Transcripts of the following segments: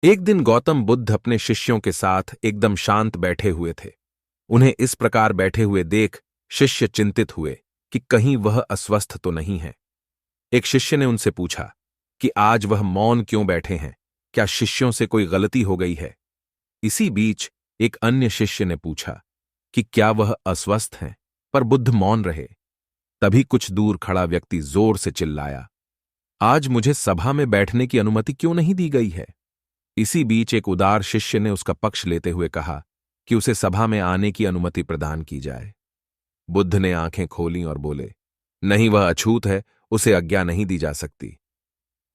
एक दिन गौतम बुद्ध अपने शिष्यों के साथ एकदम शांत बैठे हुए थे। उन्हें इस प्रकार बैठे हुए देख शिष्य चिंतित हुए कि कहीं वह अस्वस्थ तो नहीं है। एक शिष्य ने उनसे पूछा कि आज वह मौन क्यों बैठे हैं, क्या शिष्यों से कोई गलती हो गई है? इसी बीच एक अन्य शिष्य ने पूछा कि क्या वह अस्वस्थ हैं, पर बुद्ध मौन रहे। तभी कुछ दूर खड़ा व्यक्ति जोर से चिल्लाया, आज मुझे सभा में बैठने की अनुमति क्यों नहीं दी गई है? इसी बीच एक उदार शिष्य ने उसका पक्ष लेते हुए कहा कि उसे सभा में आने की अनुमति प्रदान की जाए। बुद्ध ने आंखें खोलीं और बोले, नहीं, वह अछूत है, उसे आज्ञा नहीं दी जा सकती।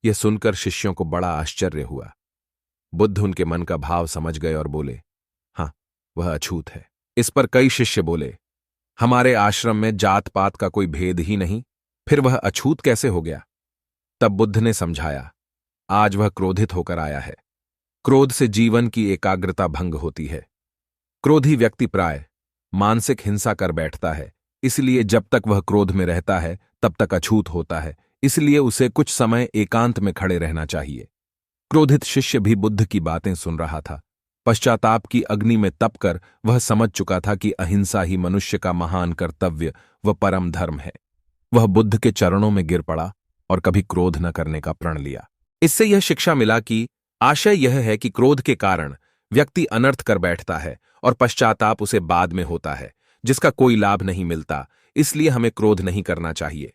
यह सुनकर शिष्यों को बड़ा आश्चर्य हुआ। बुद्ध उनके मन का भाव समझ गए और बोले, हाँ, वह अछूत है। इस पर कई शिष्य बोले, हमारे आश्रम में जात पात का कोई भेद ही नहीं, फिर वह अछूत कैसे हो गया? तब बुद्ध ने समझाया, आज वह क्रोधित होकर आया है। क्रोध से जीवन की एकाग्रता भंग होती है। क्रोधी व्यक्ति प्राय मानसिक हिंसा कर बैठता है, इसलिए जब तक वह क्रोध में रहता है तब तक अछूत होता है, इसलिए उसे कुछ समय एकांत में खड़े रहना चाहिए। क्रोधित शिष्य भी बुद्ध की बातें सुन रहा था। पश्चाताप की अग्नि में तपकर वह समझ चुका था कि अहिंसा ही मनुष्य का महान कर्तव्य व परम धर्म है। वह बुद्ध के चरणों में गिर पड़ा और कभी क्रोध न करने का प्रण लिया। इससे यह शिक्षा मिला कि आशय यह है कि क्रोध के कारण व्यक्ति अनर्थ कर बैठता है और पश्चाताप उसे बाद में होता है, जिसका कोई लाभ नहीं मिलता। इसलिए हमें क्रोध नहीं करना चाहिए।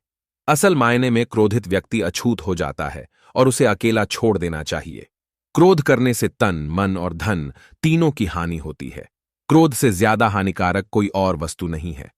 असल मायने में क्रोधित व्यक्ति अछूत हो जाता है और उसे अकेला छोड़ देना चाहिए। क्रोध करने से तन, मन और धन तीनों की हानि होती है। क्रोध से ज्यादा हानिकारक कोई और वस्तु नहीं है।